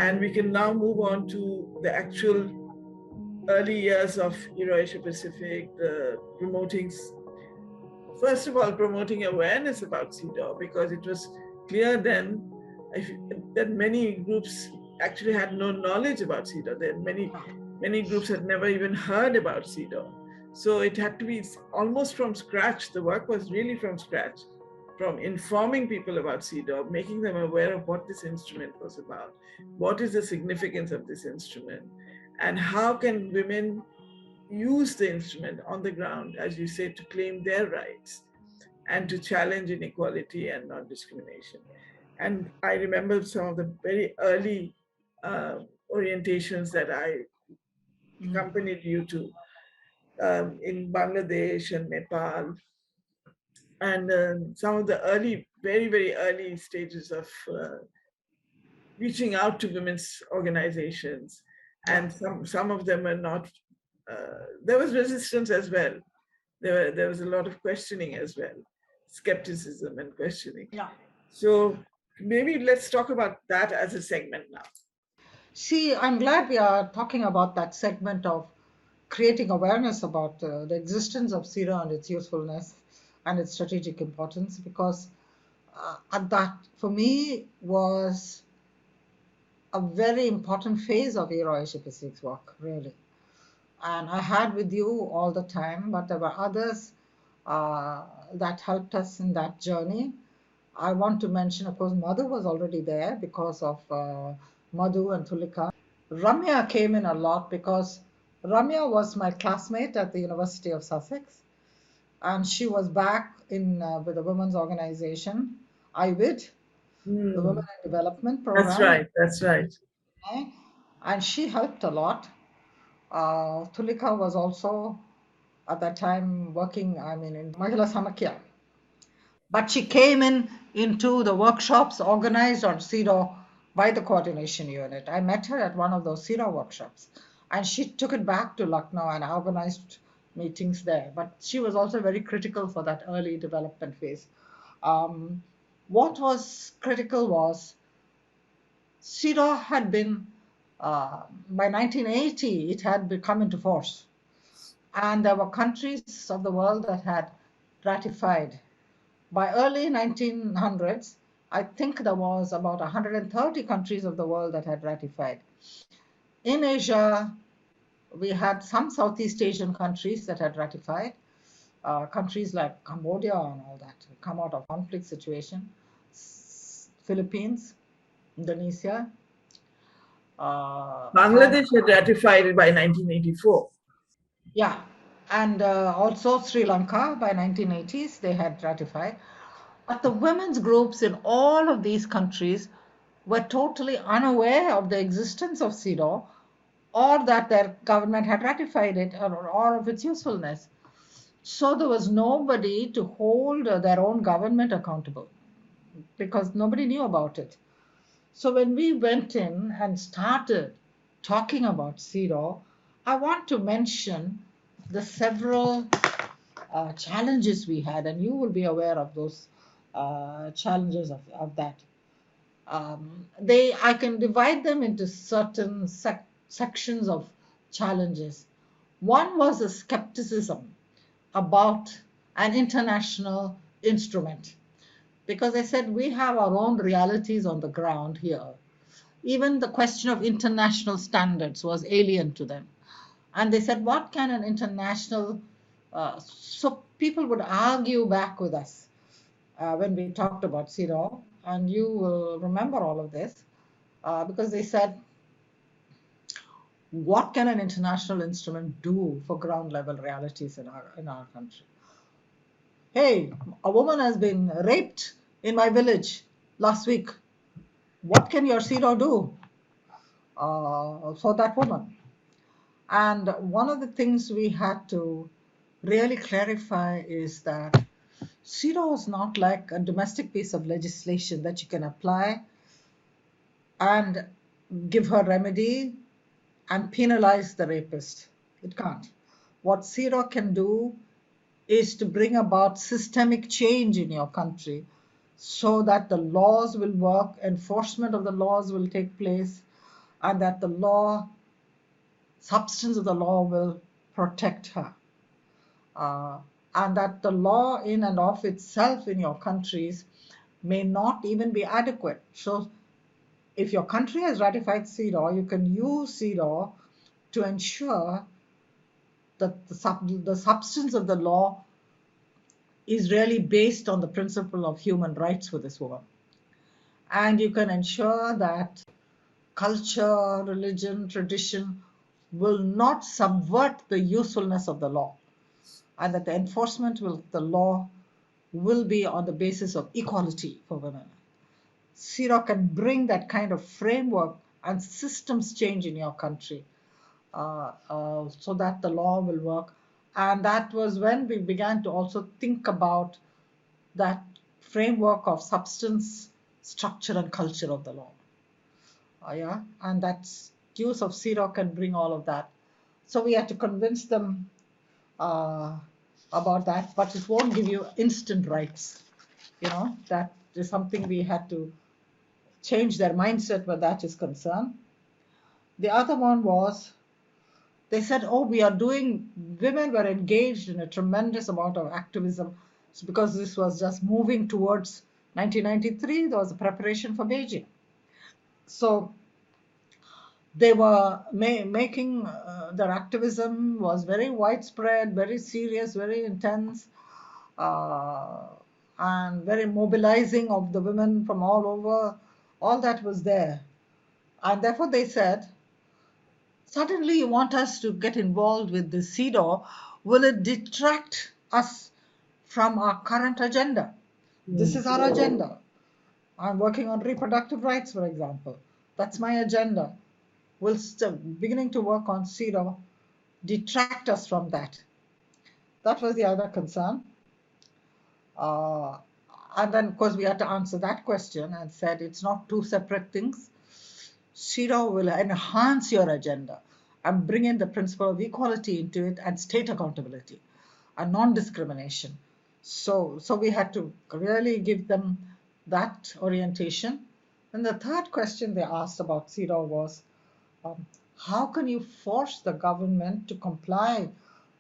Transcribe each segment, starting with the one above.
And we can now move on to the actual early years of IWRAW-Asia Pacific, first of all, promoting awareness about CEDAW, because it was clear then that many groups actually had no knowledge about CEDAW. That many groups had never even heard about CEDAW. So it had to be almost from scratch. The work was really from scratch, from informing people about CEDAW, making them aware of what this instrument was about, what is the significance of this instrument, and how can women use the instrument on the ground, as you say, to claim their rights and to challenge inequality and non-discrimination. And I remember some of the very early orientations that I accompanied you to in Bangladesh and Nepal, and some of the early, very, very early stages of reaching out to women's organizations. And some of them are not, there was resistance as well. There was a lot of questioning as well, skepticism and questioning. Yeah. So maybe let's talk about that as a segment now. See, I'm glad we are talking about that segment of creating awareness about the existence of CEDAW and its usefulness and its strategic importance, because that, for me, was a very important phase of IWRAW-Asia Pacific's work, really. And I had with you all the time, but there were others that helped us in that journey. I want to mention, of course, Madhu was already there because of Madhu and Tulika. Ramya came in a lot because Ramya was my classmate at the University of Sussex, and she was back in with the women's organization, IWID, the Women in Development That's Program. right. That's right. And she helped a lot. Tulika was also at that time working, in Mahila Samakya. But she came into the workshops organized on CEDAW by the coordination unit. I met her at one of those CEDAW workshops, and she took it back to Lucknow and organized meetings there. But she was also very critical for that early development phase. What was critical was CEDAW had been, by 1980, it had come into force. And there were countries of the world that had ratified. By early 1900s, I think there was about 130 countries of the world that had ratified. In Asia, we had some Southeast Asian countries that had ratified, countries like Cambodia and all that come out of conflict situation, Philippines, Indonesia. Bangladesh had ratified it by 1984. Yeah, and also Sri Lanka by 1980s, they had ratified. But the women's groups in all of these countries were totally unaware of the existence of CEDAW or that their government had ratified it or of its usefulness. So there was nobody to hold their own government accountable because nobody knew about it. So when we went in and started talking about CEDAW, I want to mention the several challenges we had, and you will be aware of those challenges of that. I can divide them into certain sections of challenges. One was a skepticism about an international instrument, because they said we have our own realities on the ground here. Even the question of international standards was alien to them. And they said, what can an international... so people would argue back with us when we talked about CEDAW, and you will remember all of this, because they said, what can an international instrument do for ground level realities in our country? Hey, a woman has been raped in my village last week. What can your CEDAW do for that woman? And one of the things we had to really clarify is that CEDAW is not like a domestic piece of legislation that you can apply and give her remedy and penalize the rapist. It can't. What CEDAW can do is to bring about systemic change in your country so that the laws will work, enforcement of the laws will take place, and that the law, substance of the law will protect her. And that the law in and of itself in your countries may not even be adequate. So if your country has ratified CEDAW, you can use CEDAW to ensure that the substance of the law is really based on the principle of human rights for this woman. And you can ensure that culture, religion, tradition will not subvert the usefulness of the law, and that the enforcement of the law will be on the basis of equality for women. CEDAW can bring that kind of framework and systems change in your country so that the law will work. And that was when we began to also think about that framework of substance, structure, and culture of the law. Yeah, and that's use of CEDAW can bring all of that. So we had to convince them uh, about that, but it won't give you instant rights. That is something we had to change their mindset where that is concerned. The other one was they said, oh, women were engaged in a tremendous amount of activism. So because this was just moving towards 1993, there was a preparation for Beijing. So they were making their activism was very widespread, very serious, very intense, uh, and very mobilizing of the women from all over. All that was there. And therefore they said, suddenly you want us to get involved with the CEDAW. Will it detract us from our current agenda? This is our agenda. I'm working on reproductive rights, for example. That's my agenda. Will beginning to work on CEDAW detract us from that? That was the other concern. Uh, and then, of course, we had to answer that question and said it's not two separate things. CEDAW will enhance your agenda and bring in the principle of equality into it and state accountability and non-discrimination. So we had to really give them that orientation. And the third question they asked about CEDAW was, how can you force the government to comply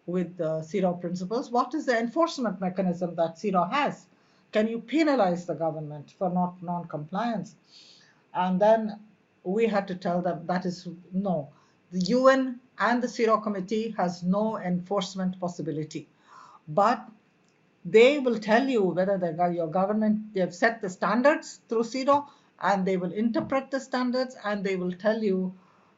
with the CEDAW principles? What is the enforcement mechanism that CEDAW has? Can you penalize the government for non-compliance? And then we had to tell them that is no. The UN and the CEDAW committee has no enforcement possibility. But they will tell you whether your government, they have set the standards through CEDAW, and they will interpret the standards, and they will tell you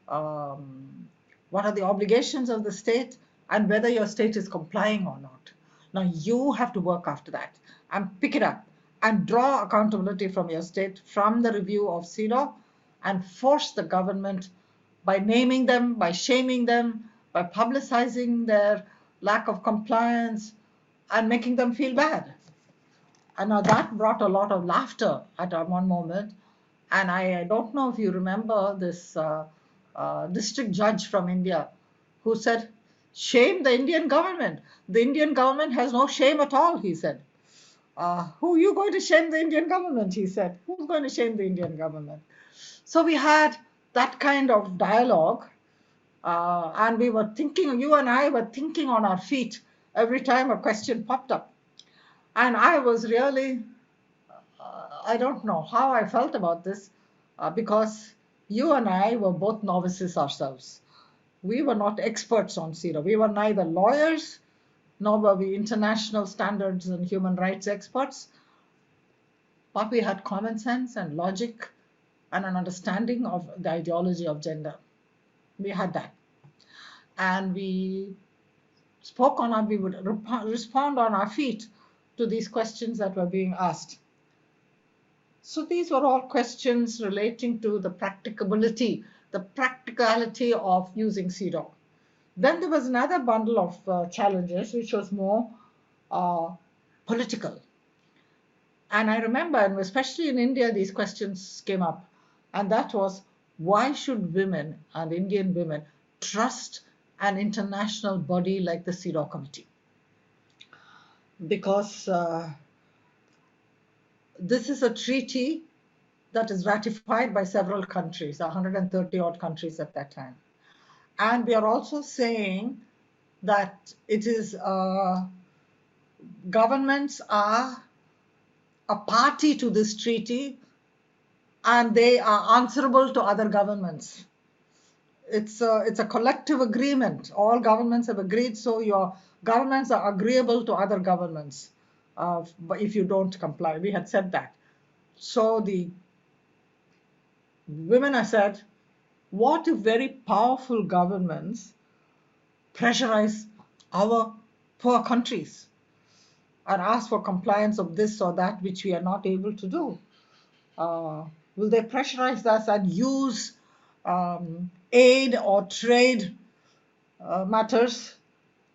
what are the obligations of the state and whether your state is complying or not. Now you have to work after that and pick it up and draw accountability from your state from the review of CEDAW and force the government by naming them, by shaming them, by publicizing their lack of compliance and making them feel bad. And now that brought a lot of laughter at one moment. And I don't know if you remember this district judge from India who said, shame the Indian government. The Indian government has no shame at all, he said. Who are you going to shame the Indian government? He said. Who's going to shame the Indian government? So we had that kind of dialogue. And we were thinking, you and I were thinking on our feet every time a question popped up. And I was really, I don't know how I felt about this because you and I were both novices ourselves. We were not experts on CEDAW. We were neither lawyers nor were we international standards and human rights experts, but we had common sense and logic and an understanding of the ideology of gender. We had that. And we we would respond on our feet to these questions that were being asked. So these were all questions relating to the practicability, the practicality of using CEDAW. Then there was another bundle of challenges, which was more political. And I remember, and especially in India, these questions came up. And that was, why should women and Indian women trust an international body like the CEDAW Committee? Because this is a treaty that is ratified by several countries, 130 odd countries at that time. And we are also saying that it is governments are a party to this treaty and they are answerable to other governments. It's a collective agreement. All governments have agreed, so your governments are agreeable to other governments but if you don't comply. We had said that. So the women have said, what if very powerful governments pressurize our poor countries and ask for compliance of this or that which we are not able to do? Will they pressurize us and use aid or trade matters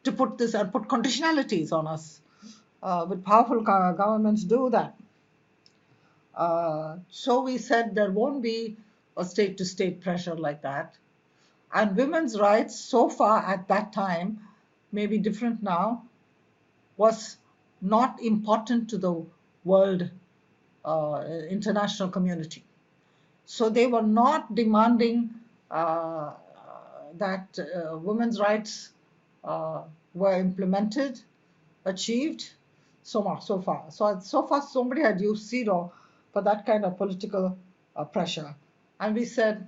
to put this and put conditionalities on us? Will powerful governments do that? So we said there won't be a state-to-state pressure like that. And women's rights so far at that time, may be different now, was not important to the world international community. So they were not demanding that women's rights were implemented, achieved, so far. So far somebody had used CEDAW for that kind of political pressure. And we said,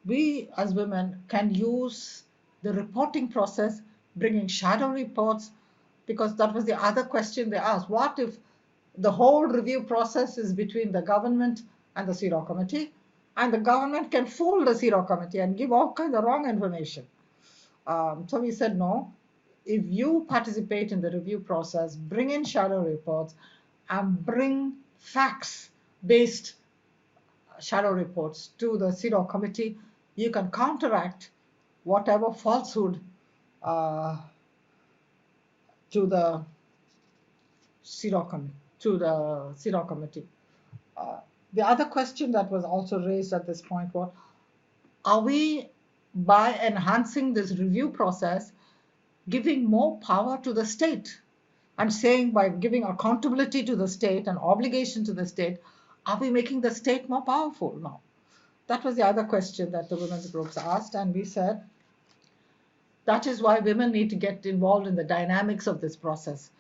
we as women can use the reporting process, bringing shadow reports, because that was the other question they asked. What if the whole review process is between the government and the CEDAW committee, and the government can fool the CEDAW committee and give all kinds of wrong information? So we said, no, if you participate in the review process, bring in shadow reports and bring facts-based shadow reports to the CEDAW committee, you can counteract whatever falsehood to the CEDAW committee. The other question that was also raised at this point was, are we, by enhancing this review process, giving more power to the state? And saying by giving accountability to the state and obligation to the state, are we making the state more powerful now? That was the other question that the women's groups asked, and we said that is why women need to get involved in the dynamics of this process,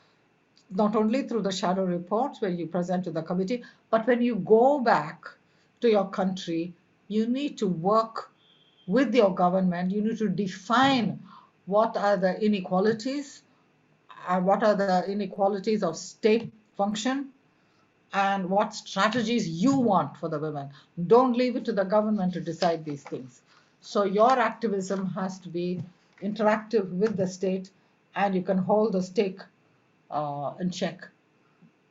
not only through the shadow reports where you present to the committee, but when you go back to your country, you need to work with your government. You need to define what are the inequalities, what are the inequalities of state function, and what strategies you want for the women. Don't leave it to the government to decide these things. So your activism has to be interactive with the state, and you can hold the stake in check.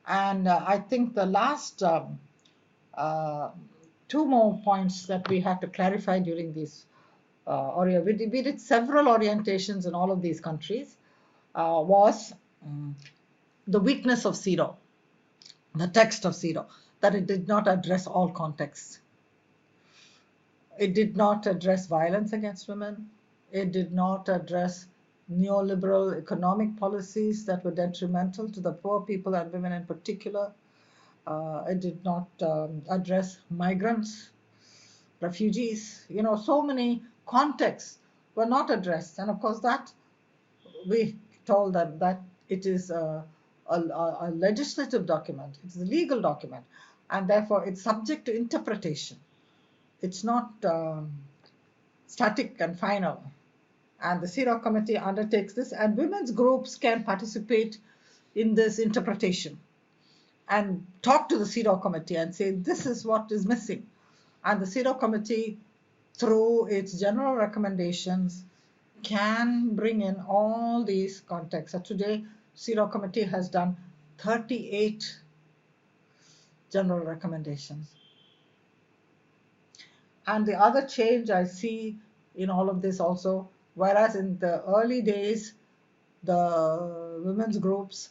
And I think the last two more points that we had to clarify during this we did several orientations in all of these countries, was the weakness of CEDAW, the text of CEDAW, that it did not address all contexts. It did not address violence against women. It did not address neoliberal economic policies that were detrimental to the poor people and women in particular. It did not address migrants, refugees. So many contexts were not addressed. And of course, that we told them that it is a legislative document, it's a legal document, and therefore it's subject to interpretation. It's not static and final. And the CEDAW committee undertakes this, and women's groups can participate in this interpretation and talk to the CEDAW committee and say, this is what is missing. And the CEDAW committee, through its general recommendations, can bring in all these contexts. So today, CEDAW committee has done 38 general recommendations. And the other change I see in all of this also, whereas in the early days, the women's groups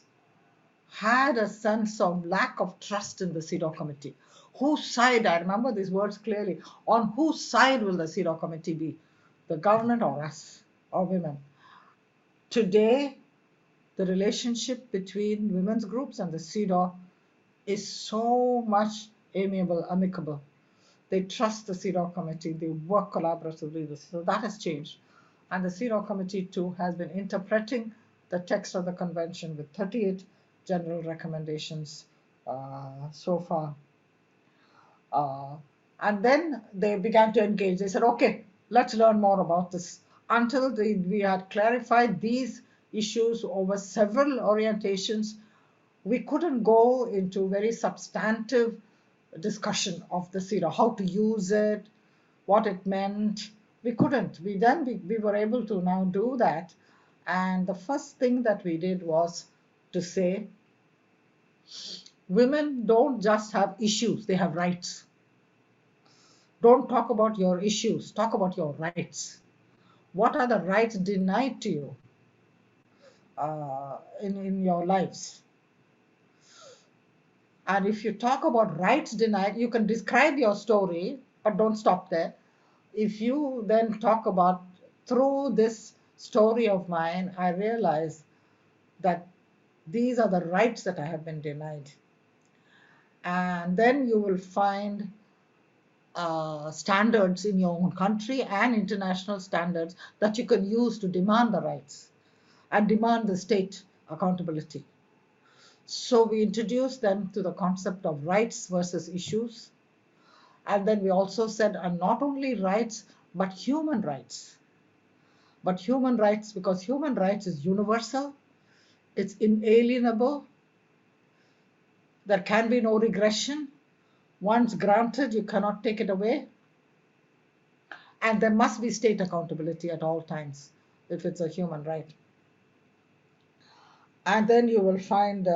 had a sense of lack of trust in the CEDAW committee. Whose side, I remember these words clearly, on whose side will the CEDAW committee be? The government or us, or women? Today, the relationship between women's groups and the CEDAW is so much amiable, amicable. They trust the CEDAW committee. They work collaboratively. So that has changed. And the CEDAW committee, too, has been interpreting the text of the convention with 38 general recommendations so far. And then they began to engage. They said, okay, let's learn more about this. Until we had clarified these issues over several orientations, we couldn't go into very substantive discussion of the CEDAW, how to use it, what it meant. We couldn't. We were able to now do that. And the first thing that we did was to say, women don't just have issues, they have rights. Don't talk about your issues, talk about your rights. What are the rights denied to you in your lives? And if you talk about rights denied, you can describe your story, but don't stop there. If you then talk about, through this story of mine, I realize that these are the rights that I have been denied. And then you will find standards in your own country and international standards that you can use to demand the rights and demand the state accountability. So we introduced them to the concept of rights versus issues. And then we also said, not only rights, but human rights. But human rights, because human rights is universal, it's inalienable, there can be no regression. Once granted, you cannot take it away. And there must be state accountability at all times if it's a human right. And then you will find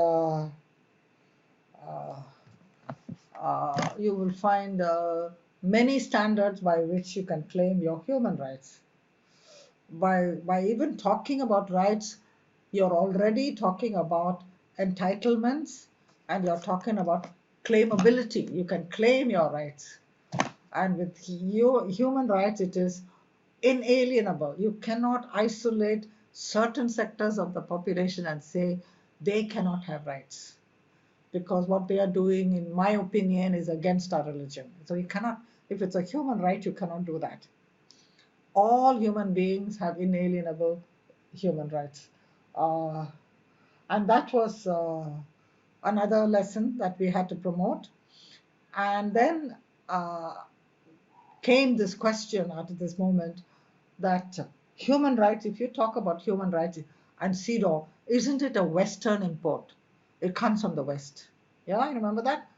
many standards by which you can claim your human rights. By even talking about rights, you're already talking about entitlements and you're talking about claimability. You can claim your rights. And with human rights, it is inalienable. You cannot isolate certain sectors of the population and say they cannot have rights, because what they are doing, in my opinion, is against our religion. So you cannot, if it's a human right, you cannot do that. All human beings have inalienable human rights. And that was another lesson that we had to promote. And then came this question at this moment that human rights, if you talk about human rights and CEDAW, isn't it a Western import? It comes from the West. Yeah, I remember that.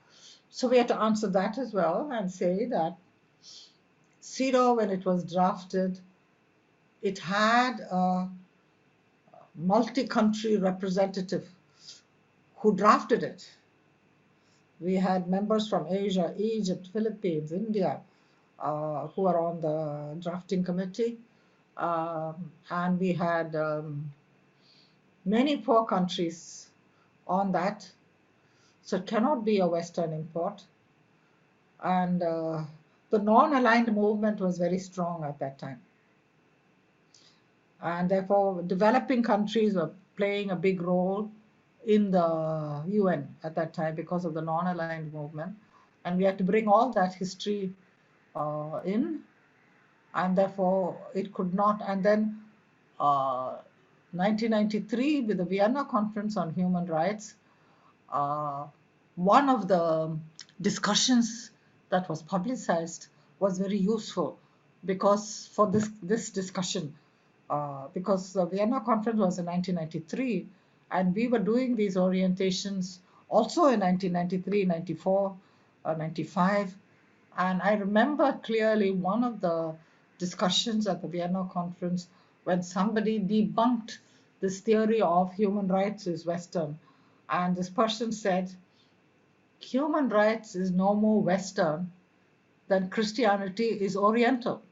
So we had to answer that as well and say that CEDAW, when it was drafted, it had a multi-country representative who drafted it. We had members from Asia, Egypt, Philippines, India, who are on the drafting committee. And we had many poor countries on that. So it cannot be a Western import. And the non-aligned movement was very strong at that time. And therefore, developing countries were playing a big role in the UN at that time because of the non-aligned movement. And we had to bring all that history in, and therefore it could not. And then 1993, with the Vienna Conference on Human Rights, one of the discussions that was publicized was very useful because for this discussion, because the Vienna Conference was in 1993, and we were doing these orientations also in 1993, 94, 95. And I remember clearly one of the discussions at the Vienna Conference when somebody debunked this theory of human rights is Western. And this person said, human rights is no more Western than Christianity is Oriental.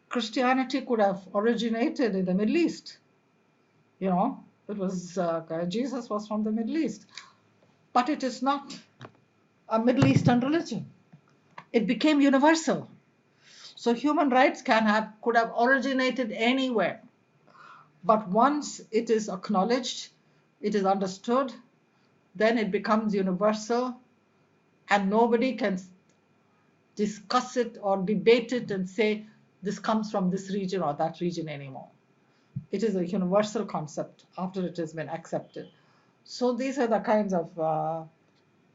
Christianity could have originated in the Middle East. You know, it was Jesus was from the Middle East. But it is not a Middle Eastern religion. It became universal. So human rights could have originated anywhere. But once it is acknowledged, it is understood, then it becomes universal. and nobody can discuss it or debate it and say this comes from this region or that region anymore. It is a universal concept after it has been accepted. So these are the kinds of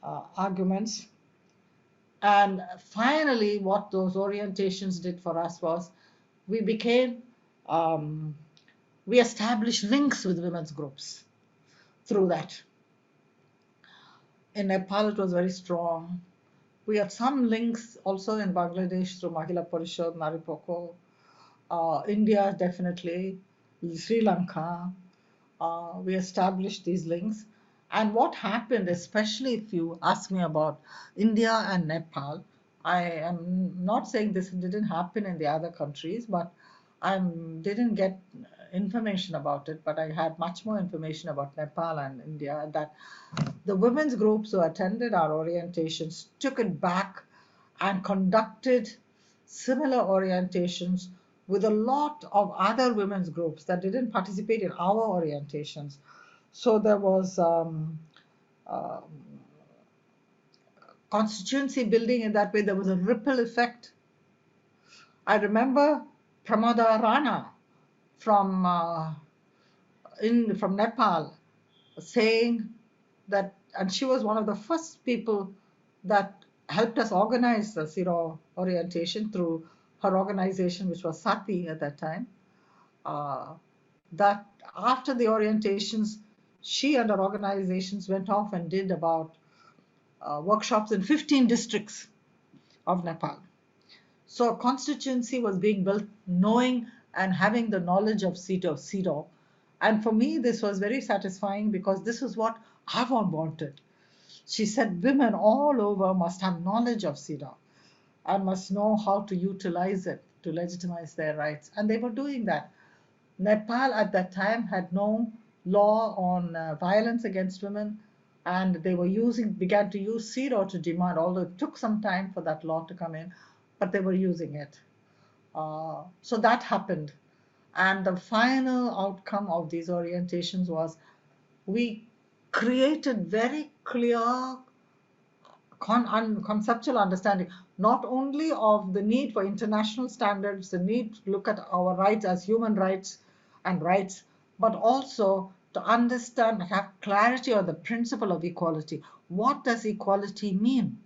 arguments. And finally, what those orientations did for us was we became, we established links with women's groups through that. In Nepal, it was very strong. We had some links also in Bangladesh through Mahila Parishad, Maripoko, India definitely, Sri Lanka. We established these links. And what happened, especially if you ask me about India and Nepal, I am not saying this didn't happen in the other countries, but I didn't get information about it, but I had much more information about Nepal and India, that the women's groups who attended our orientations took it back and conducted similar orientations with a lot of other women's groups that didn't participate in our orientations. So there was uh, constituency building in that way. There was a ripple effect. I remember Pramada Rana from from Nepal saying that, and she was one of the first people that helped us organize the CEDAW orientation through her organization, which was Sati at that time. Uh, that after the orientations, she and her organizations went off and did about workshops in 15 districts of Nepal. So a constituency was being built, knowing and having the knowledge of CEDAW. And for me, this was very satisfying because this is what Avon wanted. She said women all over must have knowledge of CEDAW and must know how to utilize it to legitimize their rights. And they were doing that. Nepal at that time had no law on violence against women, and they were began to use CEDAW to demand, although it took some time for that law to come in, but they were using it. So that happened. And the final outcome of these orientations was we created very clear conceptual understanding, not only of the need for international standards, the need to look at our rights as human rights and rights, but also to understand, have clarity on the principle of equality. What does equality mean?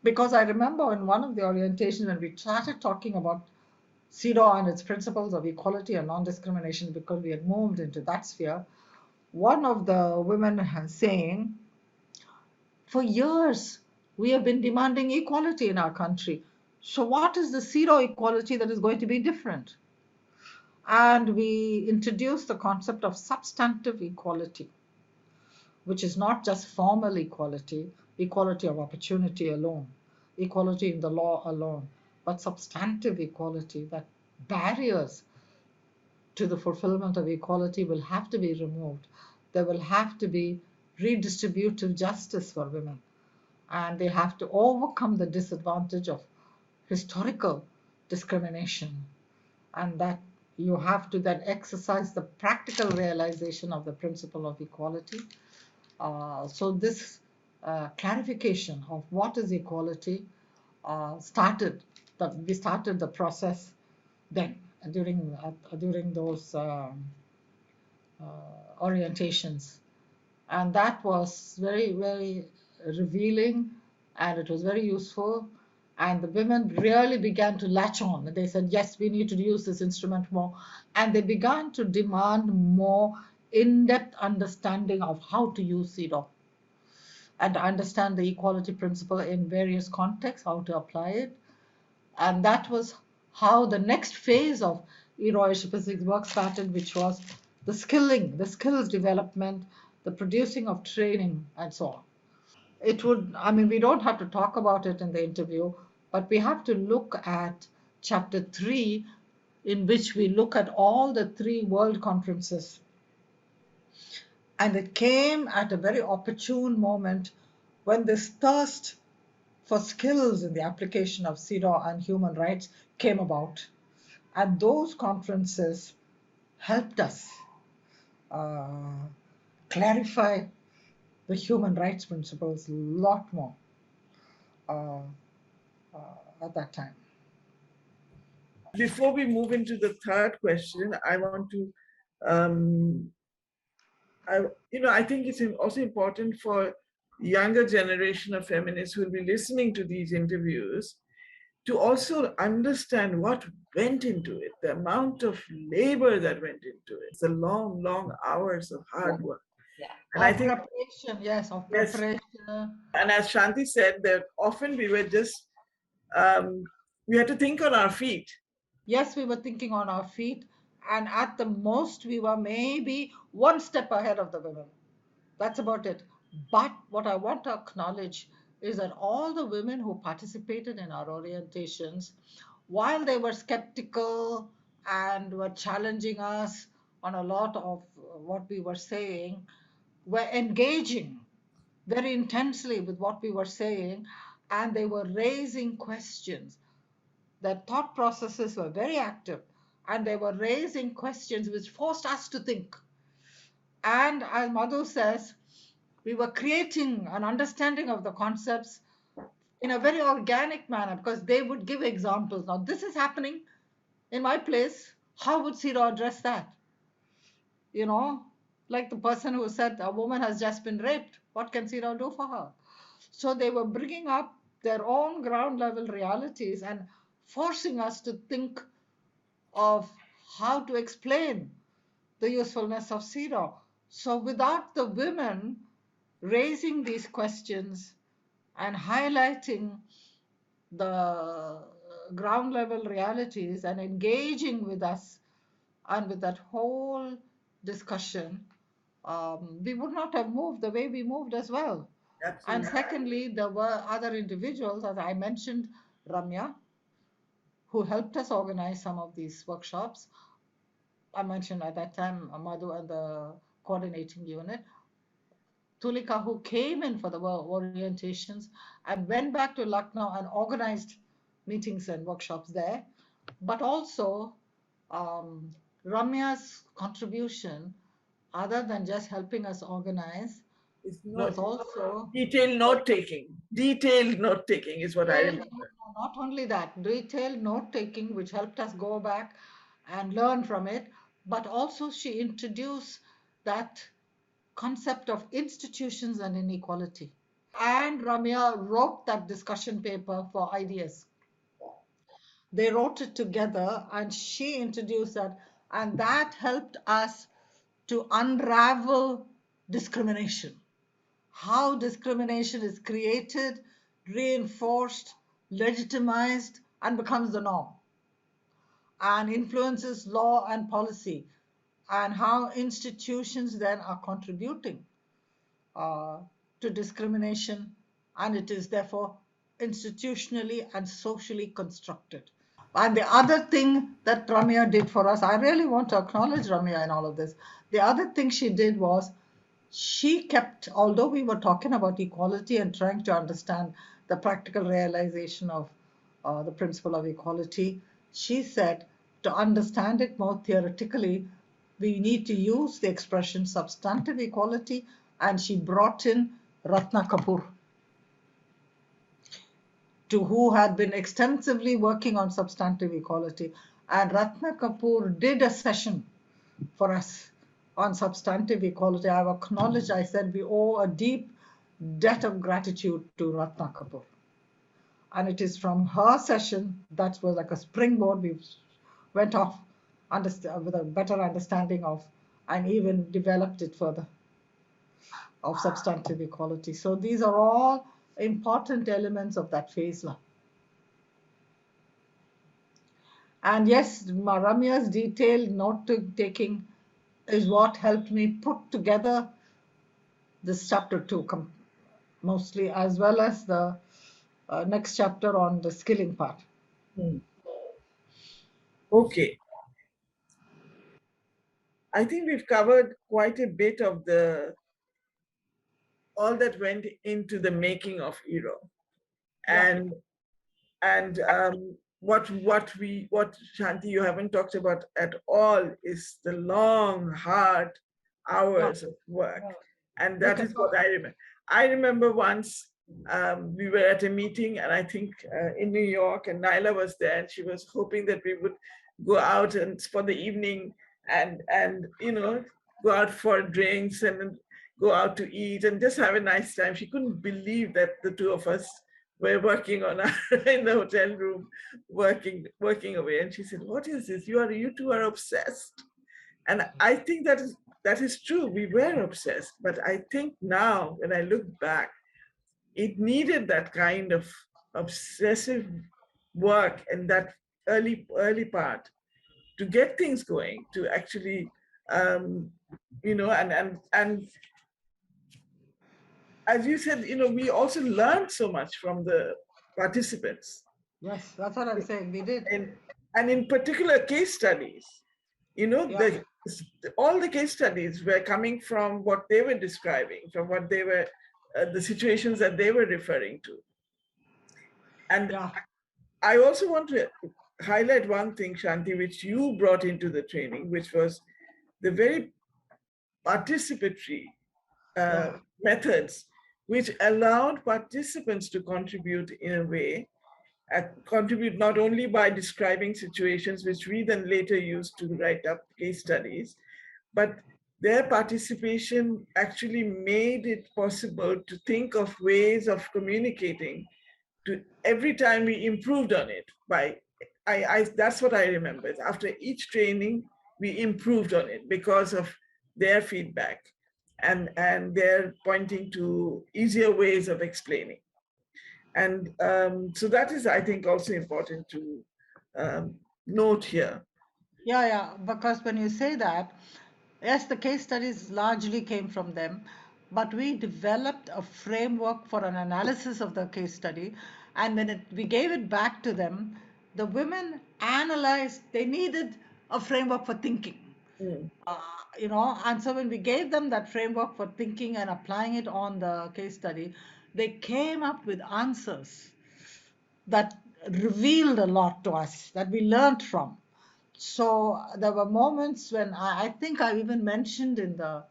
Because I remember in one of the orientations when we started talking about CEDAW and its principles of equality and non-discrimination, because we had moved into that sphere, one of the women saying, for years, we have been demanding equality in our country. So, what is the CEDAW equality that is going to be different? And we introduced the concept of substantive equality, which is not just formal equality, equality of opportunity alone, equality in the law alone, but substantive equality, that barriers to the fulfillment of equality will have to be removed. There will have to be redistributive justice for women, and they have to overcome the disadvantage of historical discrimination, and that you have to then exercise the practical realization of the principle of equality. So this clarification of what is equality we started the process then during those orientations, and that was very, very revealing, and it was very useful, and the women really began to latch on. They said, yes, we need to use this instrument more, and they began to demand more in-depth understanding of how to use CEDAW and to understand the equality principle in various contexts, how to apply it. And that was how the next phase of IWRAW-Asia Pacific's work started, which was the skilling, the skills development, the producing of training, and so on. It would, I mean, we don't have to talk about it in the interview, but we have to look at chapter 3, in which we look at all the 3 world conferences. And it came at a very opportune moment when this thirst for skills in the application of CEDAW and human rights came about. And those conferences helped us uh, clarify the human rights principles a lot more. uh, at that time. Before we move into the third question, I want to, um, I think it's also important for younger generation of feminists who will be listening to these interviews to also understand what went into it, the amount of labor that went into it, the long, long hours of hard work. And I Of think, preparation, yes, of yes, preparation. and as Shanti said, that often we were just, we had to think on our feet. Yes, we were thinking on our feet, and at the most, we were maybe one step ahead of the women. That's about it. But what I want to acknowledge is that all the women who participated in our orientations, while they were skeptical and were challenging us on a lot of what we were saying, were engaging very intensely with what we were saying, and they were raising questions. Their thought processes were very active, and they were raising questions which forced us to think. And as Madhu says, we were creating an understanding of the concepts in a very organic manner because they would give examples. Now, this is happening in my place. How would CEDAW address that? You know, like the person who said a woman has just been raped. What can CEDAW do for her? So they were bringing up their own ground level realities and forcing us to think of how to explain the usefulness of CEDAW. So without the women raising these questions and highlighting the ground level realities and engaging with us and with that whole discussion, we would not have moved the way we moved as well. And Absolutely. secondly, there were other individuals, as I mentioned, Ramya, who helped us organize some of these workshops. I mentioned at that time Madhu and the coordinating unit. Tulika, who came in for the orientations and went back to Lucknow and organized meetings and workshops there. But also, um, Ramya's contribution, other than just helping us organize, It's was not also detailed note taking. Detailed note taking is what I detailed, remember. not only that, detailed note taking, which helped us go back and learn from it, but also she introduced that concept of institutions and inequality. And Ramya wrote that discussion paper for ideas. They wrote it together and she introduced that, and that helped us to unravel discrimination. How discrimination is created, reinforced, legitimized, and becomes the norm, and influences law and policy, and how institutions then are contributing uh, to discrimination, and it is therefore institutionally and socially constructed. And the other thing that Ramya did for us, I really want to acknowledge Ramya in all of this. The other thing she did was she kept, although we were talking about equality and trying to understand the practical realization of the principle of equality, she said to understand it more theoretically, we need to use the expression substantive equality, and she brought in Ratna Kapoor, to who had been extensively working on substantive equality. And Ratna Kapoor did a session for us on substantive equality. I've acknowledged, I said we owe a deep debt of gratitude to Ratna Kapoor. And it is from her session that was like a springboard. We went off with a better understanding of and even developed it further of substantive equality. So these are all important elements of that phase. And yes, Ramya's detailed note taking is what helped me put together this chapter two mostly, as well as the next chapter on the skilling part. Hmm. Okay. I think we've covered quite a bit of the all that went into the making of IWRAW. Yeah, And what Shanti you haven't talked about at all is the long hard yeah. hours of work, and Look that at is her. what I remember. I remember once we were at a meeting, and I think in New York, and Naila was there, and she was hoping that we would go out and for the evening and go out for drinks and go out to eat and just have a nice time. She couldn't believe that the two of us were working on our, in the hotel room, working away. And she said, "What is this? You two are obsessed." And I think that is true. We were obsessed, but I think now when I look back, it needed that kind of obsessive work and that early part to get things going, to actually um, and as you said, we also learned so much from the participants. Yes, that's what I'm saying. We did. And in particular case studies, Yeah, all the case studies were coming from what they were describing, from what they were the situations that they were referring to. And yeah, I also want to highlight one thing, Shanti, which you brought into the training, which was the very participatory uh, yeah, methods, which allowed participants to contribute in a way, contribute not only by describing situations, which we then later used to write up case studies, but their participation actually made it possible to think of ways of communicating. To every time we improved on it by that's what I remember. After each training we improved on it because of their feedback and their pointing to easier ways of explaining. And so that is, I think, also important to note here. yeah. Because when you say that, yes, the case studies largely came from them, but we developed a framework for an analysis of the case study, and when we gave it back to them, the women analyzed. They needed a framework for thinking. Mm, uh, and so when we gave them that framework for thinking and applying it on the case study, they came up with answers that revealed a lot to us that we learned from. So there were moments when I think I even mentioned in the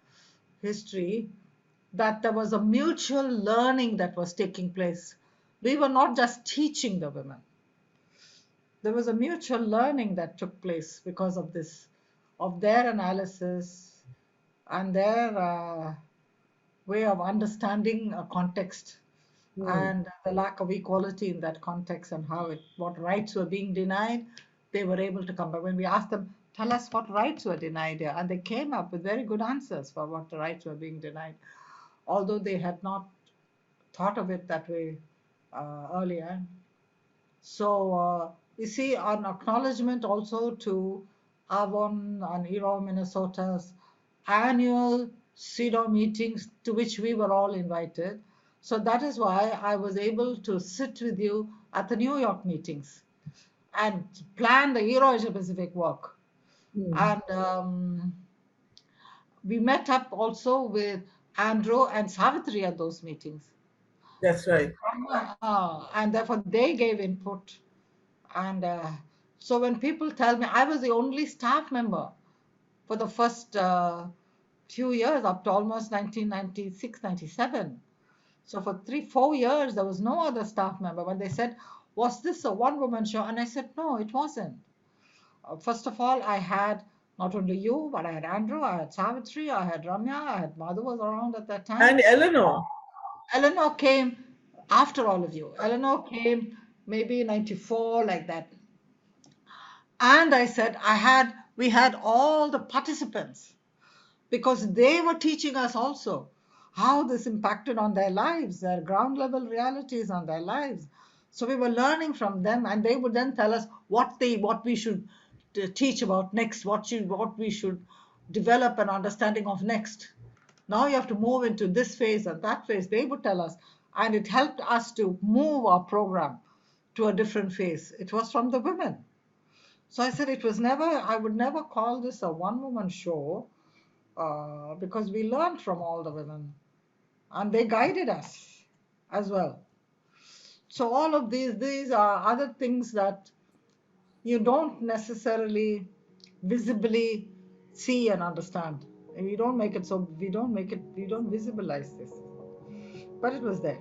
history that there was a mutual learning that was taking place. We were not just teaching the women, there was a mutual learning that took place because of this, of their analysis and their way of understanding a context mm, and the lack of equality in that context and what rights were being denied. They were able to come back when we asked them, tell us what rights were denied here, and they came up with very good answers for what the rights were being denied, although they had not thought of it that way earlier. So you see an acknowledgement also to Avon and IWRAW Minnesota's annual CEDAW meetings to which we were all invited. So that is why I was able to sit with you at the New York meetings and plan the IWRAW-Asia Pacific work. mm. And we met up also with Andrew and Savitri at those meetings. That's right. And therefore they gave input. And so when people tell me, I was the only staff member for the first few years up to almost 1996, 97. So for 3, 4 years, there was no other staff member. When they said, was this a one-woman show? And I said, no, it wasn't. First of all, I had not only you, but I had Andrew, I had Savitri, I had Ramya, I had Madhu was around at that time. And Eleanor. Eleanor came after all of you. Eleanor came maybe 94, like that. And I said, we had all the participants because they were teaching us also how this impacted on their lives, their ground level realities on their lives. So we were learning from them, and they would then tell us what we should teach about next, what we should develop an understanding of next. Now you have to move into this phase and that phase. They would tell us, and it helped us to move our program to a different phase. It was from the women. So I said I would never call this a one woman show because we learned from all the women and they guided us as well. So all of these are other things that you don't necessarily visibly see and understand. And we don't make it, we don't visualize this, but it was there.